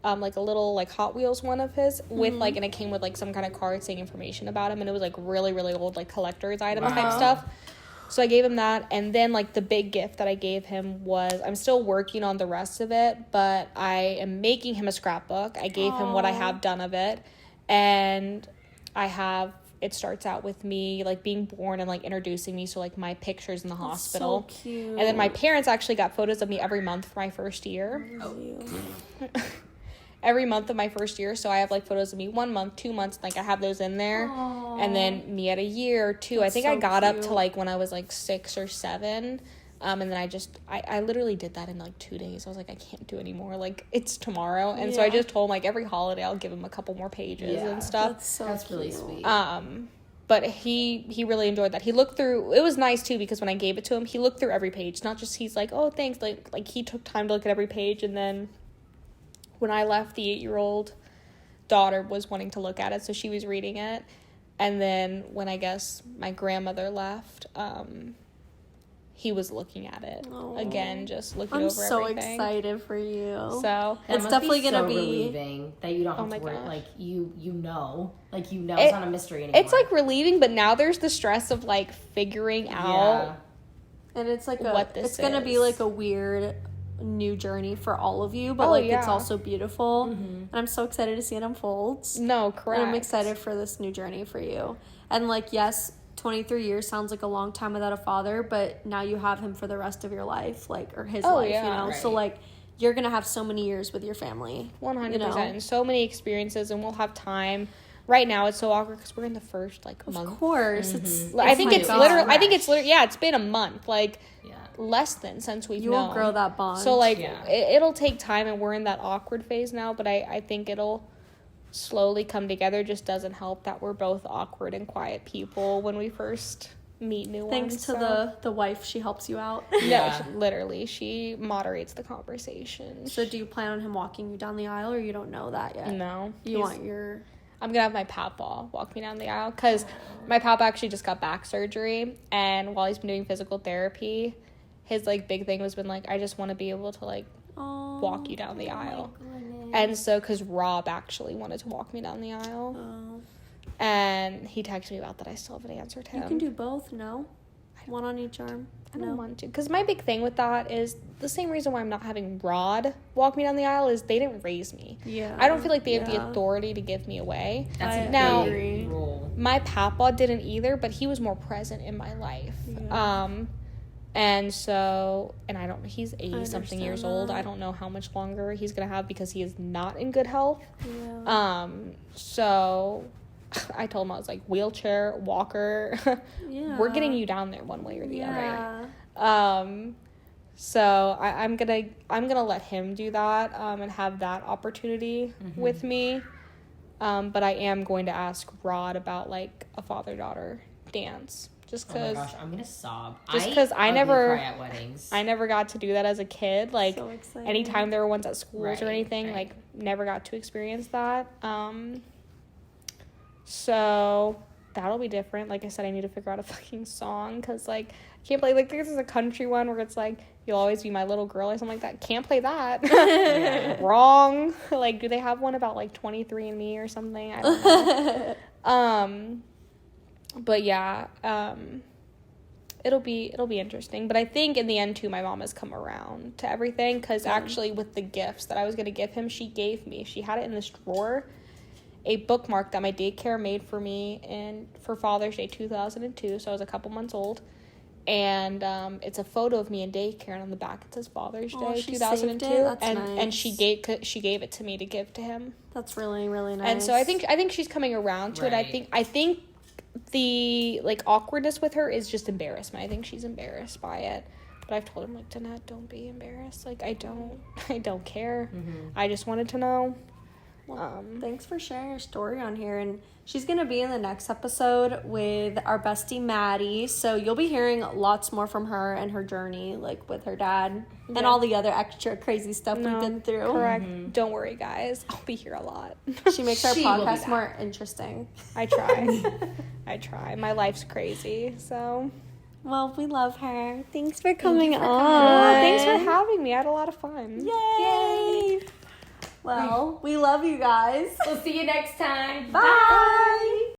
like a little, like, Hot Wheels one of his, with, like, and it came with, like, some kind of card saying information about him, and it was, like, really, really old, like, collector's item type stuff. So I gave him that, and then, like, the big gift that I gave him was, I'm still working on the rest of it, but I am making him a scrapbook. I gave him what I have done of it, and I have, it starts out with me, like, being born and, like, introducing me, so, like, my pictures in the hospital. So cute. And then my parents actually got photos of me every month for my first year. Every month of my first year, so I have, like, photos of me 1 month, 2 months, like, I have those in there. Aww. And then me at a year or two. That's I think so I got up cute. to, like, when I was, like, 6 or 7, and then I literally did that in, like, 2 days. I was like, I can't do anymore, like, it's tomorrow. And so I just told him, like, every holiday I'll give him a couple more pages and stuff. That's really sweet. But he really enjoyed that. He looked through, it was nice too, because when I gave it to him, he looked through every page, not just, he's like, oh, thanks, like he took time to look at every page. And then when I left, the 8-year-old daughter was wanting to look at it, so she was reading it. And then when I guess my grandmother left, he was looking at it again, just looking over everything. I'm so excited for you. So it's definitely gonna so be relieving that you don't have to worry. gosh. Like you know it's not a mystery anymore. It's like relieving, but now there's the stress of like figuring out. And it's like it's gonna be like a weird new journey for all of you, but it's also beautiful. And I'm so excited to see it unfold. No, correct. And I'm excited for this new journey for you. And like, yes, 23 years sounds like a long time without a father, but now you have him for the rest of your life, like, or his life, you know? Right. So like, you're gonna have so many years with your family. 100%. You know? And so many experiences, and we'll have time. Right now it's so awkward because we're in the first like month. Of course. I think it's literally it's been a month, like less than since we've known. You will grow that bond. So like it'll take time, and we're in that awkward phase now, but I think it'll slowly come together. It just doesn't help that we're both awkward and quiet people when we first meet new ones. Thanks to the wife, she helps you out. Literally, she moderates the conversation. So do you plan on him walking you down the aisle, or you don't know that yet? No. I'm gonna have my papa walk me down the aisle, because my papa actually just got back surgery, and while he's been doing physical therapy, his like big thing was been like, I just want to be able to like walk you down the aisle. And so, because Rob actually wanted to walk me down the aisle. And he texted me about that. I still haven't answered him. You can do both, no? One on each arm. I don't want to. Because my big thing with that is the same reason why I'm not having Rod walk me down the aisle is they didn't raise me. Yeah. I don't feel like they have the authority to give me away. That's a big rule. My papa didn't either, but he was more present in my life. Yeah. And so, and he's 80-something years old. I don't know how much longer he's going to have because he is not in good health. Yeah. So I told him, I was like, wheelchair, walker, we're getting you down there one way or the other. So I'm gonna let him do that, and have that opportunity with me. But I am going to ask Rod about like a father-daughter dance. Just because, oh my gosh, I'm gonna sob. Just because I never cry at weddings. I never got to do that as a kid. Like so exciting. Anytime there were ones at schools or anything, like never got to experience that. So that'll be different. Like I said, I need to figure out a fucking song, because like I can't play like this is a country one where it's like you'll always be my little girl or something like that. Can't play that. Wrong. Like, do they have one about like 23andMe or something? I don't know. But yeah, it'll be interesting. But I think in the end too, my mom has come around to everything, because actually with the gifts that I was gonna give him, she had it in this drawer, a bookmark that my daycare made for me for Father's Day 2002. So I was a couple months old, And it's a photo of me in daycare, and on the back it says Father's Day, she 2002. saved it? That's and nice. she gave it to me to give to him. That's really, really nice. And so I think she's coming around to it. I think the like awkwardness with her is just embarrassment. I think she's embarrassed by it. But I've told him, like, Danette, don't be embarrassed. Like, I don't care. I just wanted to know. Well, thanks for sharing your story on here. And she's going to be in the next episode with our bestie Maddie. So you'll be hearing lots more from her and her journey, like with her dad and all the other extra crazy stuff we've been through. Correct. Don't worry, guys. I'll be here a lot. She makes our She will be podcast back. more interesting. I try. I try. My life's crazy, so. Well, we love her. Thanks for coming on. Thanks for having me. I had a lot of fun. Yay! Well, we love you guys. We'll see you next time. Bye.